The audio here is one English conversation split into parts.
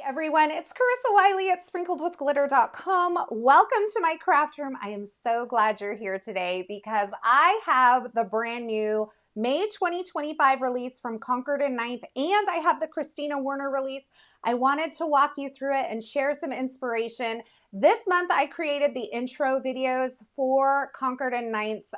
Everyone, it's Carissa Wiley at sprinkledwithglitter.com. Welcome to my craft room. I am so glad you're here today because I have the brand new May 2025 release from Concord 9th, and I have the Kristina Werner release. I wanted to walk you through it and share some inspiration. This month I created the intro videos for Concord 9th's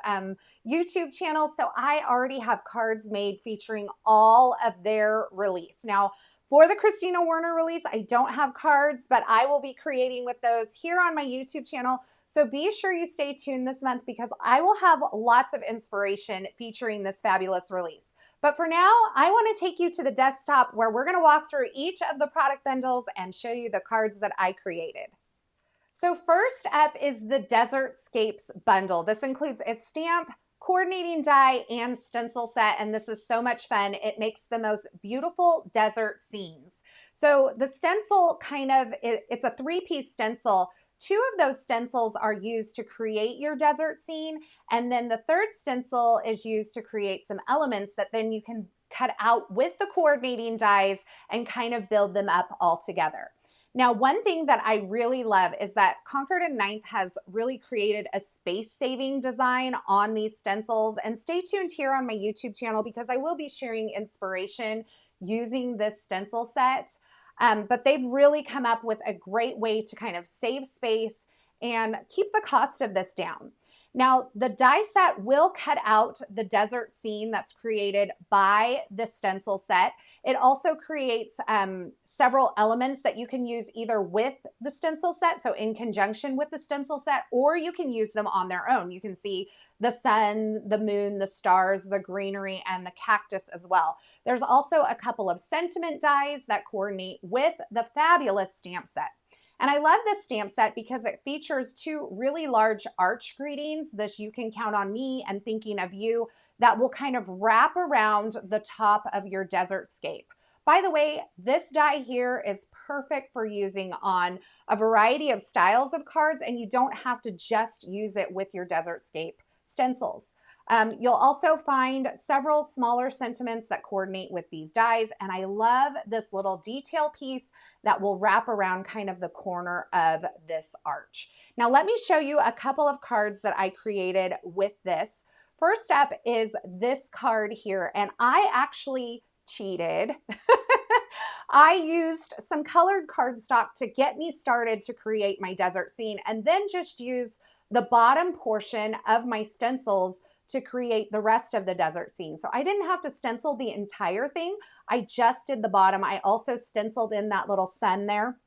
YouTube channel, so I already have cards made featuring all of their release. Now, for the Kristina Werner release, I don't have cards, but I will be creating with those here on my YouTube channel. So be sure you stay tuned this month because I will have lots of inspiration featuring this fabulous release. But for now, I want to take you to the desktop where we're going to walk through each of the product bundles and show you the cards that I created. So first up is the Desertscapes Bundle. This includes a stamp, coordinating die, and stencil set, and this is so much fun. It makes the most beautiful desert scenes. So the stencil it's a three-piece stencil. Two of those stencils are used to create your desert scene, and then the third stencil is used to create some elements that then you can cut out with the coordinating dies and kind of build them up all together. Now, one thing that I really love is that Concord 9th has really created a space-saving design on these stencils. And stay tuned here on my YouTube channel because I will be sharing inspiration using this stencil set. But they've really come up with a great way to kind of save space and keep the cost of this down. Now, the die set will cut out the desert scene that's created by the stencil set. It also creates several elements that you can use either with the stencil set, so in conjunction with the stencil set, or you can use them on their own. You can see the sun, the moon, the stars, the greenery, and the cactus as well. There's also a couple of sentiment dies that coordinate with the fabulous stamp set. And I love this stamp set because it features two really large arch greetings, this "You Can Count on Me" and "Thinking of You," that will kind of wrap around the top of your Desertscape. By the way, this die here is perfect for using on a variety of styles of cards, and you don't have to just use it with your Desertscape stencils. You'll also find several smaller sentiments that coordinate with these dies, and I love this little detail piece that will wrap around kind of the corner of this arch. Now let me show you a couple of cards that I created with this. First up is this card here, and I actually cheated. I used some colored cardstock to get me started to create my desert scene, and then just use the bottom portion of my stencils to create the rest of the desert scene. So I didn't have to stencil the entire thing. I just did the bottom. I also stenciled in that little sun there.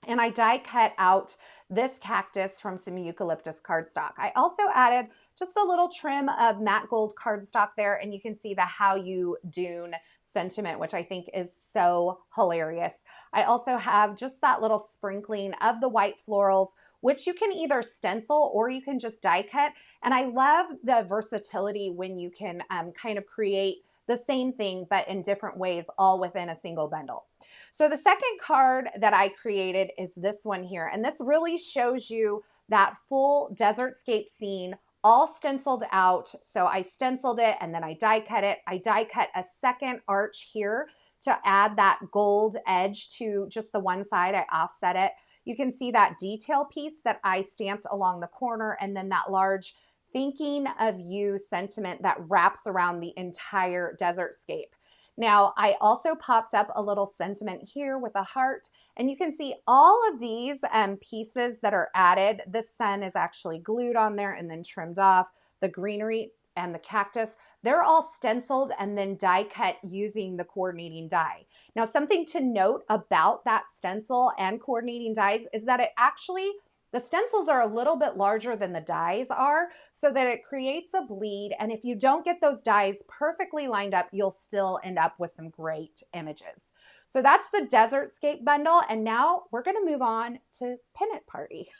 And I die cut out this cactus from some eucalyptus cardstock. I also added just a little trim of matte gold cardstock there, and you can see the "How You Dune" sentiment, which I think is so hilarious. I also have just that little sprinkling of the white florals, which you can either stencil or you can just die cut. And I love the versatility when you can kind of create the same thing but in different ways all within a single bundle. So the second card that I created is this one here, and this really shows you that full Desertscape scene all stenciled out. So I stenciled it and then I die cut it. I die cut a second arch here to add that gold edge to just the one side. I offset it. You can see that detail piece that I stamped along the corner, and then that large "Thinking of You" sentiment that wraps around the entire Desertscape. Now, I also popped up a little sentiment here with a heart, and you can see all of these pieces that are added. The sun is actually glued on there and then trimmed off. The greenery and the cactus, they're all stenciled and then die cut using the coordinating die. Now, something to note about that stencil and coordinating dies is that the stencils are a little bit larger than the dies are, so that it creates a bleed. And if you don't get those dies perfectly lined up, you'll still end up with some great images. So that's the Desertscape bundle. And now we're going to move on to Pennant Party.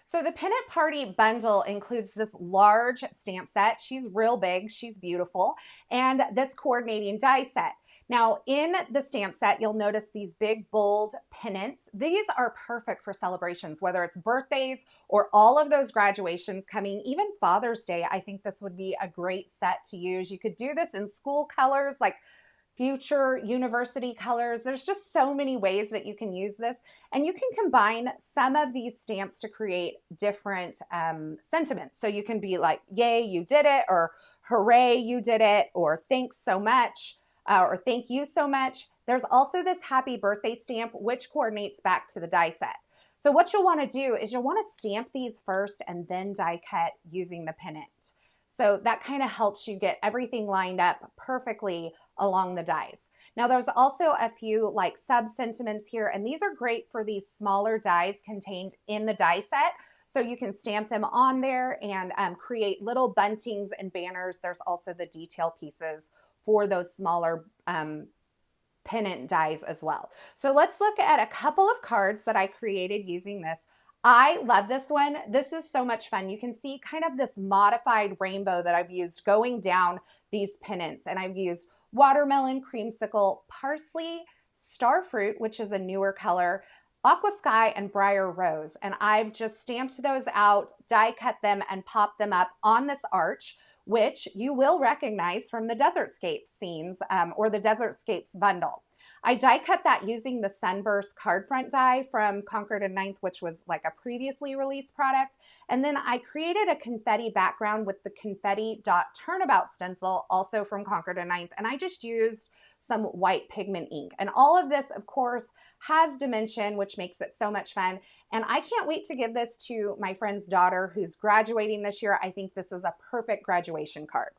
So the Pennant Party bundle includes this large stamp set. She's real big, she's beautiful, and this coordinating die set. Now, in the stamp set, you'll notice these big, bold pennants. These are perfect for celebrations, whether it's birthdays or all of those graduations coming, even Father's Day. I think this would be a great set to use. You could do this in school colors like future university colors. There's just so many ways that you can use this, and you can combine some of these stamps to create different sentiments. So you can be like, yay, you did it, or hooray, you did it, or thanks so much, or thank you so much. There's also this happy birthday stamp, which coordinates back to the die set. So what you'll want to do is you'll want to stamp these first and then die cut using the Pennant. So that kind of helps you get everything lined up perfectly along the dies. Now there's also a few like sub sentiments here, and these are great for these smaller dies contained in the die set. So you can stamp them on there and create little buntings and banners. There's also the detail pieces for those smaller Pennant dies as well. So let's look at a couple of cards that I created using this. I love this one. This is so much fun. You can see kind of this modified rainbow that I've used going down these pennants, and I've used watermelon, creamsicle, parsley, starfruit, which is a newer color, aqua sky, and briar rose. And I've just stamped those out, die cut them, and popped them up on this arch, which you will recognize from the Desertscape scenes or the Desertscapes Bundle. I die cut that using the Sunburst card front die from Concord 9th, which was like a previously released product. And then I created a confetti background with the confetti dot turnabout stencil, also from Concord 9th. And I just used some white pigment ink. And all of this, of course, has dimension, which makes it so much fun. And I can't wait to give this to my friend's daughter who's graduating this year. I think this is a perfect graduation card.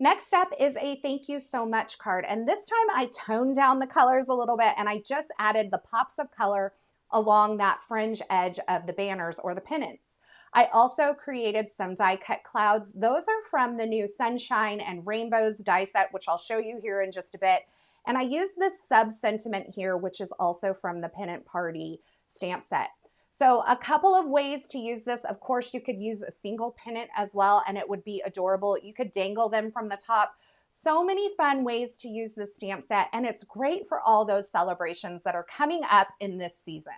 Next up is a thank you so much card. And this time I toned down the colors a little bit, and I just added the pops of color along that fringe edge of the banners or the pennants. I also created some die cut clouds. Those are from the new Sunshine and Rainbows die set, which I'll show you here in just a bit. And I used this sub sentiment here, which is also from the Pennant Party stamp set. So a couple of ways to use this. Of course, you could use a single pennant as well, and it would be adorable. You could dangle them from the top. So many fun ways to use this stamp set, and it's great for all those celebrations that are coming up in this season.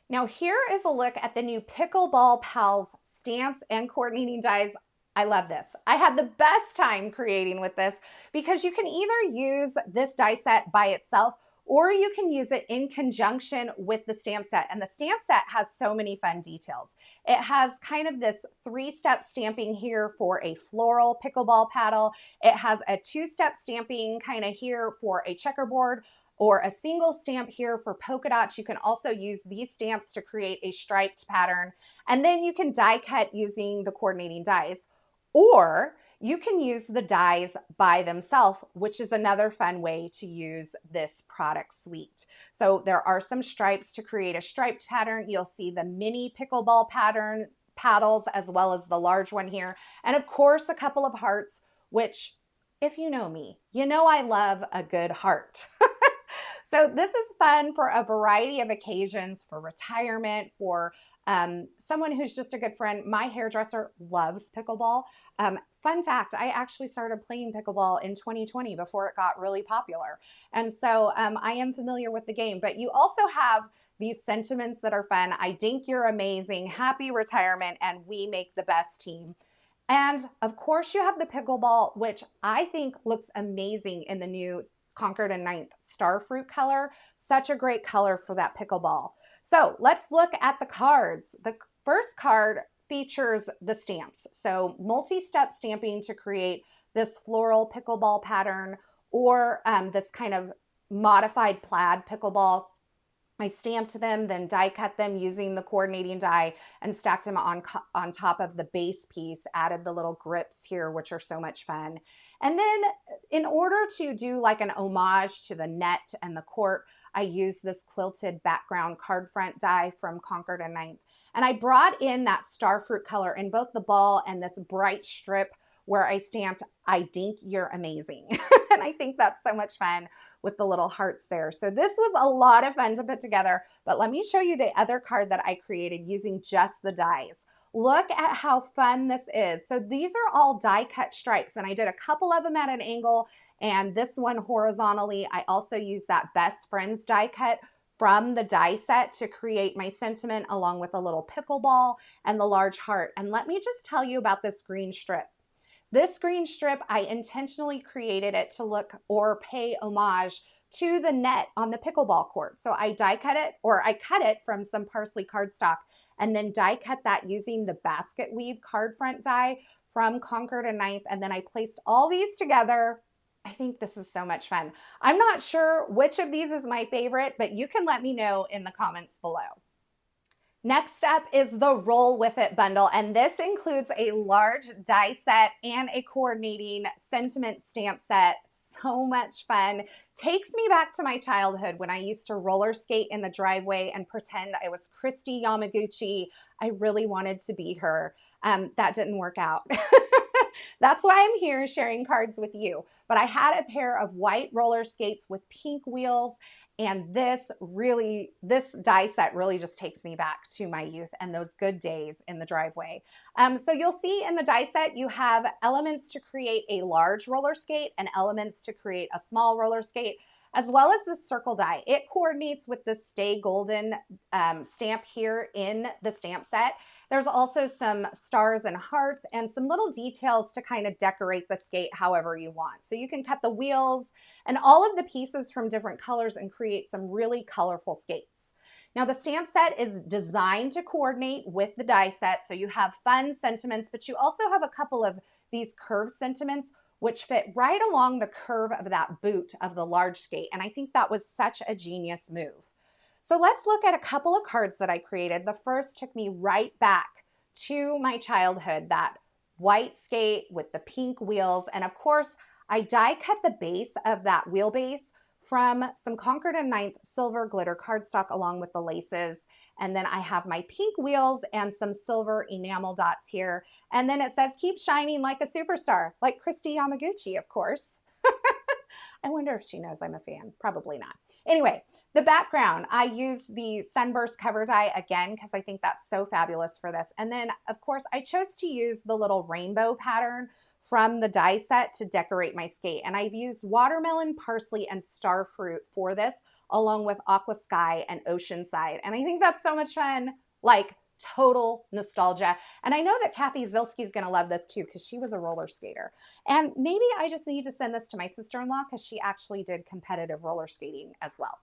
Now here is a look at the new Pickleball Pals stamps and coordinating dies. I love this. I had the best time creating with this because you can either use this die set by itself, or you can use it in conjunction with the stamp set. And the stamp set has so many fun details. It has kind of this 3-step stamping here for a floral pickleball paddle. It has a 2-step stamping kind of here for a checkerboard, or a single stamp here for polka dots. You can also use these stamps to create a striped pattern. And then you can die cut using the coordinating dies, or you can use the dies by themselves, which is another fun way to use this product suite. So there are some stripes to create a striped pattern. You'll see the mini pickleball pattern paddles as well as the large one here. And of course, a couple of hearts, which if you know me, you know I love a good heart. So this is fun for a variety of occasions, for retirement, for someone who's just a good friend. My hairdresser loves pickleball. Fun fact, I actually started playing pickleball in 2020 before it got really popular. And so I am familiar with the game, but you also have these sentiments that are fun. I think you're amazing, happy retirement, and we make the best team. And of course you have the pickleball, which I think looks amazing in the new Concord 9th Starfruit color. Such a great color for that pickleball. So let's look at the cards. The first card features the stamps. So multi-step stamping to create this floral pickleball pattern, or this kind of modified plaid pickleball. I stamped them, then die cut them using the coordinating die and stacked them on top of the base piece, added the little grips here, which are so much fun. And then in order to do like an homage to the net and the court, I used this quilted background card front die from Concord 9th. And I brought in that starfruit color in both the ball and this bright strip where I stamped, I think you're amazing. And I think that's so much fun with the little hearts there. So this was a lot of fun to put together, but let me show you the other card that I created using just the dies. Look at how fun this is. So these are all die cut stripes, and I did a couple of them at an angle and this one horizontally. I also used that Best Friends die cut from the die set to create my sentiment, along with a little pickleball and the large heart. And let me just tell you about this green strip. This green strip, I intentionally created it to look or pay homage to the net on the pickleball court. So I die cut it, or I cut it from some parsley cardstock and then die cut that using the basket weave card front die from Concord 9th. And then I placed all these together. I think this is so much fun. I'm not sure which of these is my favorite, but you can let me know in the comments below. Next up is the Roll With It bundle, and this includes a large die set and a coordinating sentiment stamp set. So much fun. Takes me back to my childhood when I used to roller skate in the driveway and pretend I was Kristina Yamaguchi. I really wanted to be her. That didn't work out. That's why I'm here sharing cards with you. But I had a pair of white roller skates with pink wheels, and this die set really just takes me back to my youth and those good days in the driveway. So you'll see in the die set, you have elements to create a large roller skate and elements to create a small roller skate, as well as this circle die. It coordinates with the Stay Golden stamp here in the stamp set. There's also some stars and hearts and some little details to kind of decorate the skate however you want. So you can cut the wheels and all of the pieces from different colors and create some really colorful skates. Now the stamp set is designed to coordinate with the die set. So you have fun sentiments, but you also have a couple of these curved sentiments which fit right along the curve of that boot of the large skate. And I think that was such a genius move. So let's look at a couple of cards that I created. The first took me right back to my childhood, that white skate with the pink wheels. And of course, I die cut the base of that wheelbase from some Concord 9th silver glitter cardstock along with the laces. And then I have my pink wheels and some silver enamel dots here. And then it says, keep shining like a superstar, like Kristina Yamaguchi, of course. I wonder if she knows I'm a fan. Probably not. Anyway, the background, I use the Sunburst cover die again because I think that's so fabulous for this. And then, of course, I chose to use the little rainbow pattern from the die set to decorate my skate. And I've used watermelon, parsley, and starfruit for this, along with aqua sky and oceanside. And I think that's so much fun, like total nostalgia. And I know that Kathy Zilski is going to love this too because she was a roller skater. And maybe I just need to send this to my sister-in-law because she actually did competitive roller skating as well.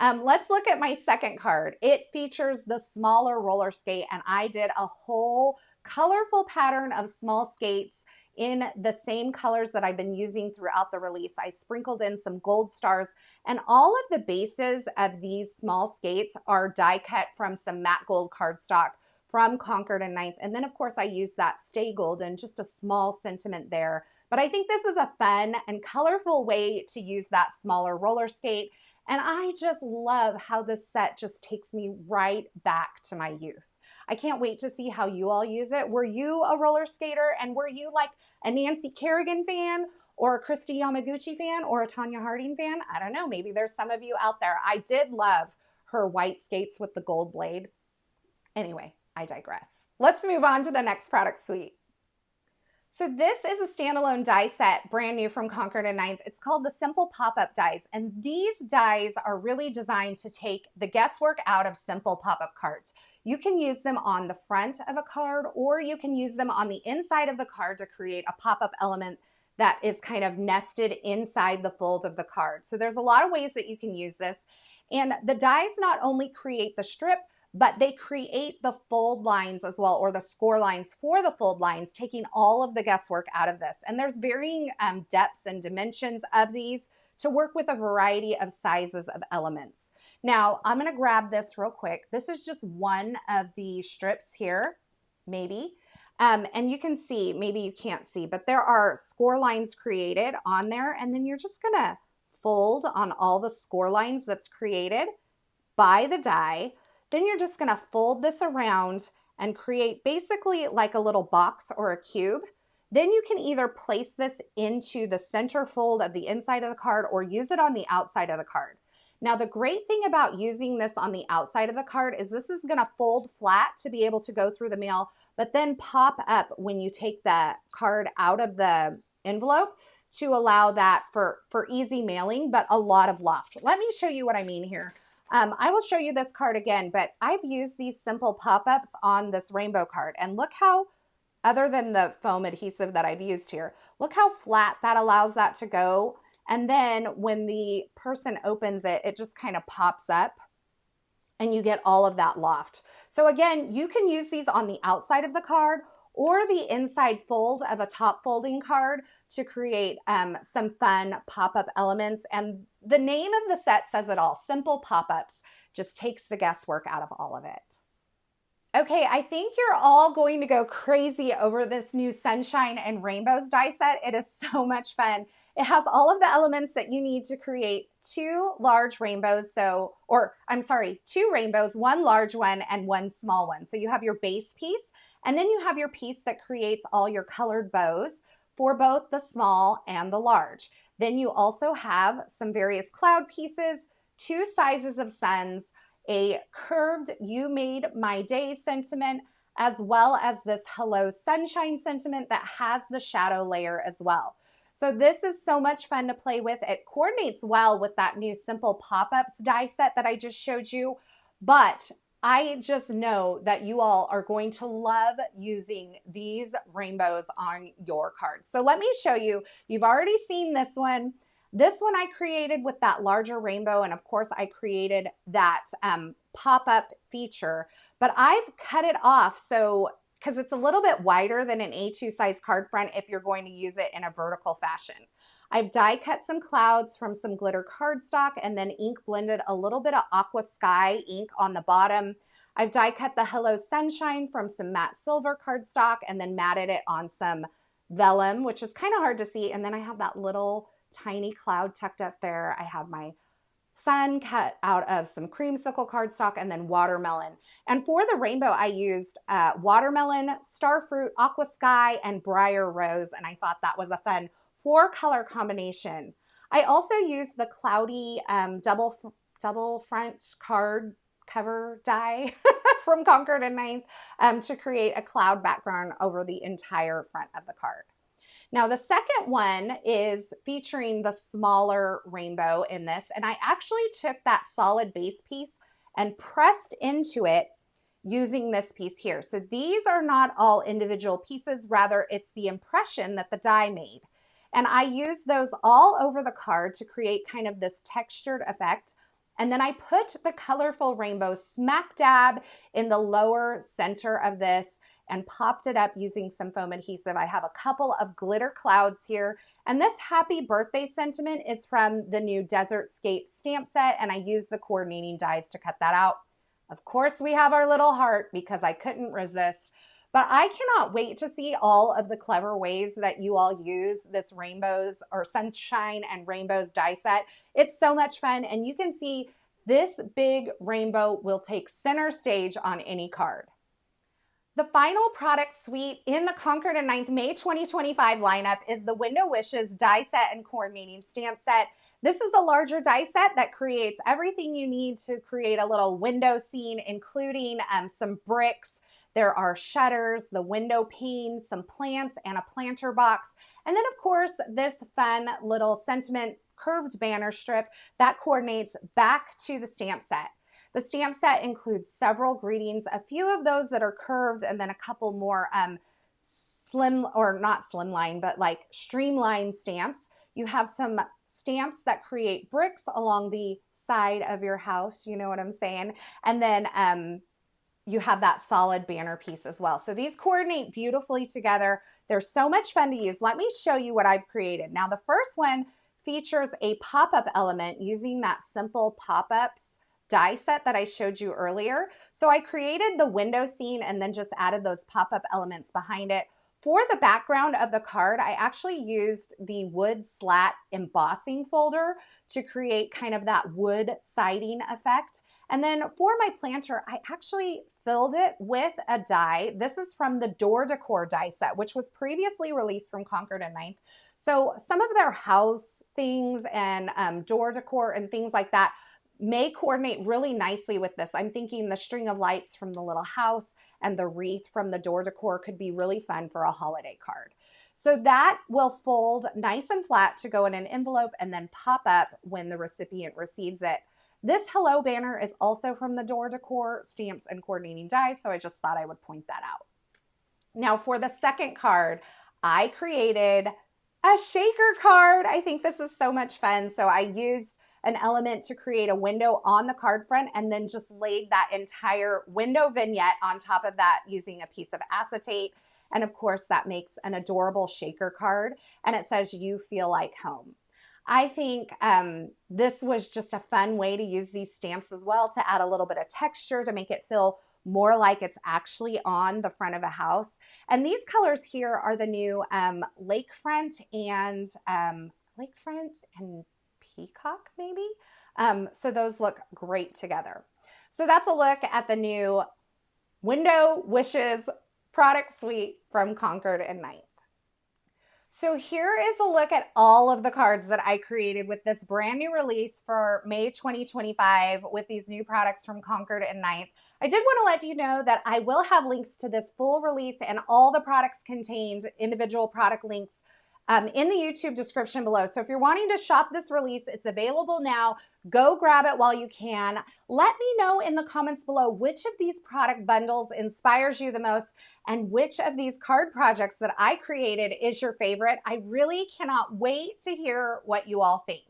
Let's look at my second card. It features the smaller roller skate, and I did a whole colorful pattern of small skates in the same colors that I've been using throughout the release. I sprinkled in some gold stars, and all of the bases of these small skates are die cut from some matte gold cardstock from Concord 9th. And then of course I use that Stay Golden, just a small sentiment there. But I think this is a fun and colorful way to use that smaller roller skate. And I just love how this set just takes me right back to my youth. I can't wait to see how you all use it. Were you a roller skater, and were you like a Nancy Kerrigan fan or a Kristina Yamaguchi fan or a Tanya Harding fan? I don't know. Maybe there's some of you out there. I did love her white skates with the gold blade. Anyway, I digress. Let's move on to the next product suite. So this is a standalone die set, brand new from Concord 9th. It's called the Simple Pop-Up dies. And these dies are really designed to take the guesswork out of simple pop-up cards. You can use them on the front of a card, or you can use them on the inside of the card to create a pop-up element that is kind of nested inside the fold of the card. So there's a lot of ways that you can use this. And the dies not only create the strip, but they create the fold lines as well, or the score lines for the fold lines, taking all of the guesswork out of this. And there's varying depths and dimensions of these to work with a variety of sizes of elements. Now, I'm gonna grab this real quick. This is just one of the strips here, maybe. And you can see, maybe you can't see, but there are score lines created on there. And then you're just gonna fold on all the score lines that's created by the die. Then you're just gonna fold this around and create basically like a little box or a cube. Then you can either place this into the center fold of the inside of the card or use it on the outside of the card. Now, the great thing about using this on the outside of the card is this is gonna fold flat to be able to go through the mail, but then pop up when you take the card out of the envelope to allow that for easy mailing, but a lot of loft. Let me show you what I mean here. I will show you this card again, but I've used these simple pop-ups on this rainbow card, and look how other than the foam adhesive that I've used here. Look how flat that allows that to go. And then when the person opens it, it just kind of pops up and you get all of that loft. So again, you can use these on the outside of the card or the inside fold of a top folding card to create some fun pop-up elements. And the name of the set says it all, Simple Pop-Ups. Just takes the guesswork out of all of it. Okay, I think you're all going to go crazy over this new Sunshine and Rainbows die set. It is so much fun. It has all of the elements that you need to create two large rainbows. Two rainbows, one large one and one small one. So you have your base piece, and then you have your piece that creates all your colored bows for both the small and the large. Then you also have some various cloud pieces, two sizes of suns, a curved "You Made My Day" sentiment, as well as this Hello Sunshine sentiment that has the shadow layer as well. So this is so much fun to play with. It coordinates well with that new Simple Pop-Ups die set that I just showed you, but I just know that you all are going to love using these rainbows on your cards. So let me show you. You've already seen this one. This one I created with that larger rainbow, and of course I created that pop-up feature, but I've cut it off because it's a little bit wider than an A2 size card front if you're going to use it in a vertical fashion. I've die cut some clouds from some glitter cardstock and then ink blended a little bit of aqua sky ink on the bottom. I've die cut the Hello Sunshine from some matte silver cardstock and then matted it on some vellum, which is kind of hard to see. And then I have that little tiny cloud tucked up there. I have my sun cut out of some creamsicle cardstock and then watermelon. And for the rainbow, I used watermelon, starfruit, aqua sky, and briar rose. And I thought that was a fun 4-color combination. I also used the cloudy double front card cover die from Concord 9th to create a cloud background over the entire front of the card. Now the second one is featuring the smaller rainbow in this, and I actually took that solid base piece and pressed into it using this piece here. So these are not all individual pieces, rather it's the impression that the die made. And I used those all over the card to create kind of this textured effect. And then I put the colorful rainbow smack dab in the lower center of this and popped it up using some foam adhesive. I have a couple of glitter clouds here. And this happy birthday sentiment is from the new Desertscape stamp set, and I used the coordinating dies to cut that out. Of course, we have our little heart because I couldn't resist. But I cannot wait to see all of the clever ways that you all use this rainbows or Sunshine and Rainbows die set. It's so much fun, and you can see this big rainbow will take center stage on any card. The final product suite in the Concord 9th May 2025 lineup is the Window Wishes die set and coordinating stamp set. This is a larger die set that creates everything you need to create a little window scene, including some bricks. There are shutters, the window pane, some plants, and a planter box. And then, of course, this fun little sentiment curved banner strip that coordinates back to the stamp set. The stamp set includes several greetings, a few of those that are curved, and then a couple more like streamlined stamps. You have some stamps that create bricks along the side of your house, you know what I'm saying? And then you have that solid banner piece as well. So these coordinate beautifully together. They're so much fun to use. Let me show you what I've created. Now the first one features a pop-up element using that Simple Pop-Ups die set that I showed you earlier. So I created the window scene and then just added those pop-up elements behind it. For the background of the card, I actually used the wood slat embossing folder to create kind of that wood siding effect. And then for my planter, I actually filled it with a die. This is from the Door Decor die set, which was previously released from Concord 9th. So some of their house things and door decor and things like that may coordinate really nicely with this. I'm thinking the string of lights from the little house and the wreath from the door decor could be really fun for a holiday card. So that will fold nice and flat to go in an envelope and then pop up when the recipient receives it. This hello banner is also from the door decor stamps and coordinating dies, so I just thought I would point that out. Now for the second card, I created a shaker card. I think this is so much fun. So I used an element to create a window on the card front and then just laid that entire window vignette on top of that using a piece of acetate. And of course, that makes an adorable shaker card. And it says, "You feel like home." I think this was just a fun way to use these stamps as well to add a little bit of texture to make it feel more like it's actually on the front of a house. And these colors here are the new Lakefront and Peacock, maybe. So those look great together. So that's a look at the new Window Wishes product suite from Concord and 9th. So here is a look at all of the cards that I created with this brand new release for May 2025 with these new products from Concord and 9th. I did want to let you know that I will have links to this full release and all the products contained, individual product links, in the YouTube description below. So if you're wanting to shop this release, it's available now. Go grab it while you can. Let me know in the comments below which of these product bundles inspires you the most and which of these card projects that I created is your favorite. I really cannot wait to hear what you all think.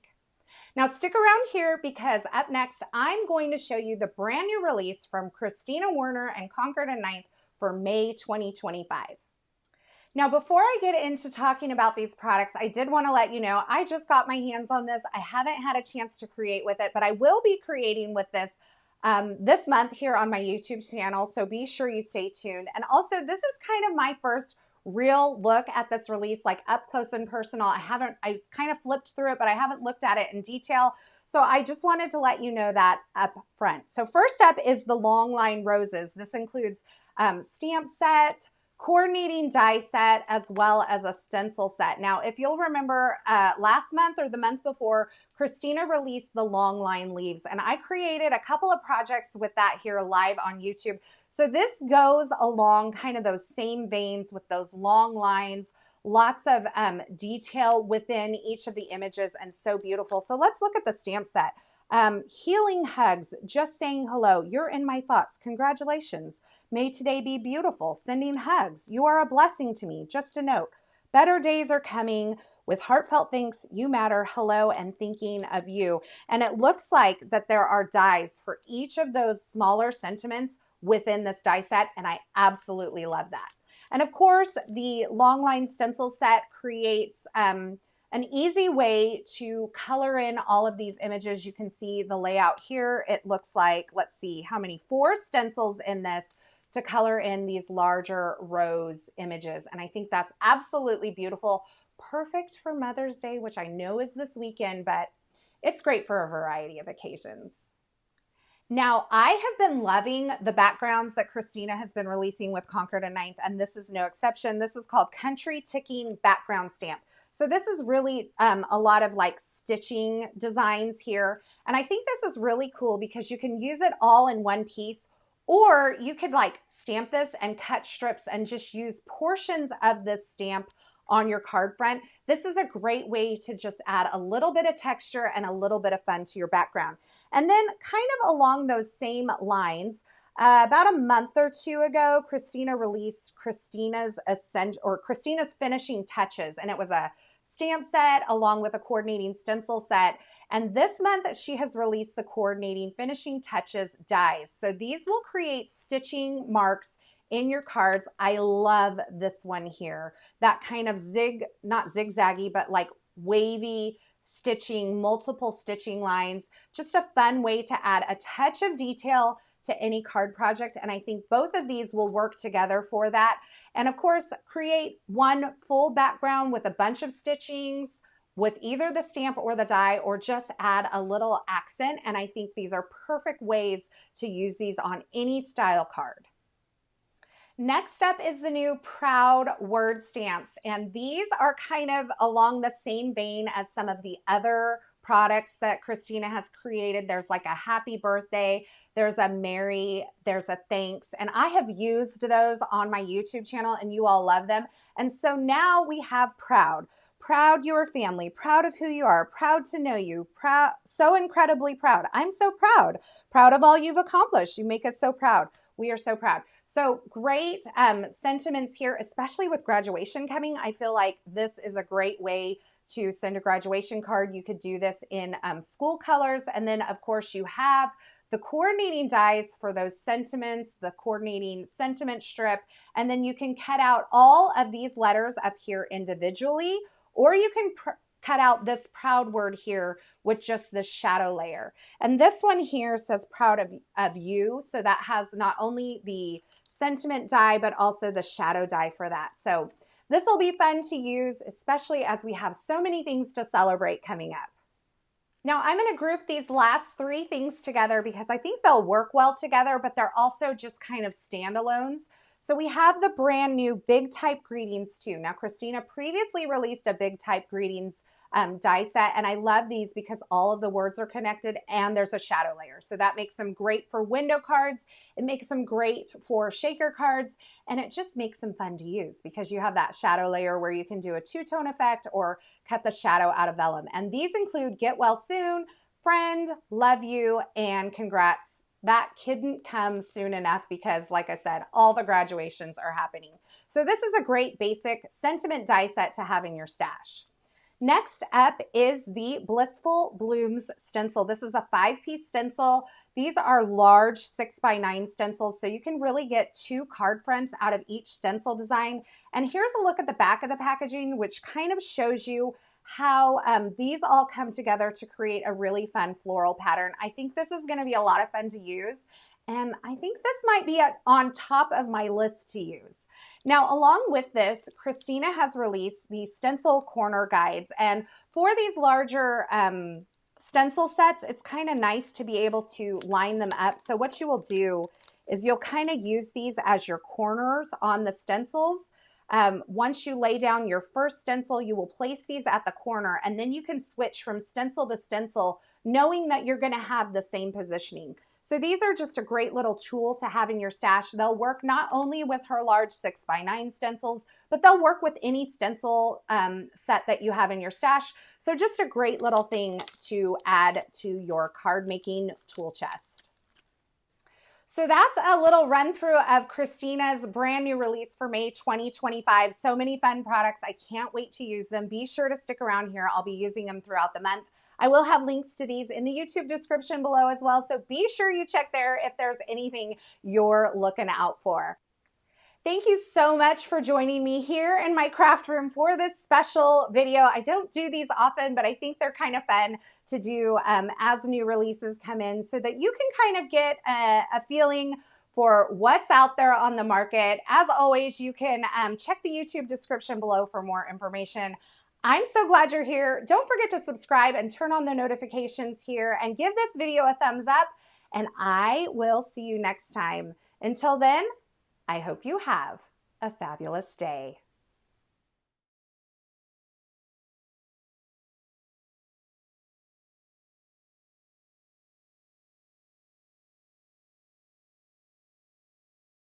Now stick around here because up next, I'm going to show you the brand new release from Kristina Werner and Concord and 9th for May 2025. Now, before I get into talking about these products, I did want to let you know, I just got my hands on this. I haven't had a chance to create with it, but I will be creating with this this month here on my YouTube channel. So be sure you stay tuned. And also, this is kind of my first real look at this release, like up close and personal. I kind of flipped through it, but I haven't looked at it in detail. So I just wanted to let you know that up front. So first up is the Longline Roses. This includes stamp set, coordinating die set, as well as a stencil set. Now, if you'll remember last month or the month before, Kristina released the Longline leaves, and I created a couple of projects with that here live on YouTube. So this goes along kind of those same veins with those long lines, lots of detail within each of the images, and so beautiful. So let's look at the stamp set. Healing hugs, just saying hello. You're in my thoughts. Congratulations. May today be beautiful. Sending hugs. You are a blessing to me. Just a note. Better days are coming. With heartfelt thanks, you matter. Hello, and thinking of you. And it looks like that there are dies for each of those smaller sentiments within this die set, and I absolutely love that. And of course, the Longline stencil set creates an easy way to color in all of these images. You can see the layout here. It looks like, let's see, how many? 4 stencils in this to color in these larger rose images. And I think that's absolutely beautiful. Perfect for Mother's Day, which I know is this weekend, but it's great for a variety of occasions. Now, I have been loving the backgrounds that Kristina has been releasing with Concord and 9th, and this is no exception. This is called Country Ticking Background Stamp. So this is really a lot of like stitching designs here. And I think this is really cool because you can use it all in one piece, or you could like stamp this and cut strips and just use portions of this stamp on your card front. This is a great way to just add a little bit of texture and a little bit of fun to your background. And then kind of along those same lines, about a month or two ago, Kristina released Kristina's Finishing Touches, and it was a stamp set along with a coordinating stencil set. And this month she has released the Coordinating Finishing Touches dies. So these will create stitching marks in your cards. I love this one here. That kind of not zigzaggy, but like wavy stitching, multiple stitching lines. Just a fun way to add a touch of detail to any card project. And I think both of these will work together for that. And of course, create one full background with a bunch of stitchings with either the stamp or the die, or just add a little accent. And I think these are perfect ways to use these on any style card. Next up is the new Proud word stamps. And these are kind of along the same vein as some of the other products that Kristina has created. There's like a happy birthday, there's a Merry, there's a thanks, and I have used those on my YouTube channel and you all love them. And so now we have Proud. Proud your family, proud of who you are, proud to know you, proud, so incredibly proud. I'm so proud. Proud of all you've accomplished. You make us so proud. We are so proud. So great sentiments here, especially with graduation coming. I feel like this is a great way to send a graduation card. You could do this in school colors. And then of course you have the coordinating dies for those sentiments, the coordinating sentiment strip, and then you can cut out all of these letters up here individually, or you can cut out this proud word here with just this shadow layer. And this one here says proud of you. So that has not only the sentiment die, but also the shadow die for that. So this will be fun to use, especially as we have so many things to celebrate coming up. Now I'm going to group these last three things together because I think they'll work well together, but they're also just kind of standalones. So we have the brand new Big Type Greetings too. Now Kristina previously released a Big Type Greetings die set, and I love these because all of the words are connected and there's a shadow layer. So that makes them great for window cards. It makes them great for shaker cards, and it just makes them fun to use because you have that shadow layer where you can do a two-tone effect or cut the shadow out of vellum. And these include Get Well Soon, Friend, Love You, and Congrats. That couldn't come soon enough because, like I said, all the graduations are happening. So this is a great basic sentiment die set to have in your stash. Next up is the Blissful Blooms stencil. This is a 5-piece stencil. These are large 6x9 stencils, so you can really get 2 card fronts out of each stencil design. And here's a look at the back of the packaging, which kind of shows you how these all come together to create a really fun floral pattern. I think this is going to be a lot of fun to use. And I think this might be on top of my list to use. Now, along with this, Kristina has released these stencil corner guides. And for these larger stencil sets, it's kind of nice to be able to line them up. So what you will do is you'll kind of use these as your corners on the stencils. Once you lay down your first stencil, you will place these at the corner, and then you can switch from stencil to stencil, knowing that you're going to have the same positioning. So these are just a great little tool to have in your stash. They'll work not only with her large 6x9 stencils, but they'll work with any stencil set that you have in your stash. So just a great little thing to add to your card making tool chest. So that's a little run through of Kristina's brand new release for May 2025. So many fun products. I can't wait to use them. Be sure to stick around here. I'll be using them throughout the month. I will have links to these in the YouTube description below as well. So be sure you check there if there's anything you're looking out for. Thank you so much for joining me here in my craft room for this special video. I don't do these often, but I think they're kind of fun to do as new releases come in so that you can kind of get a feeling for what's out there on the market. As always, you can check the YouTube description below for more information. I'm so glad you're here. Don't forget to subscribe and turn on the notifications here and give this video a thumbs up, and I will see you next time. Until then, I hope you have a fabulous day.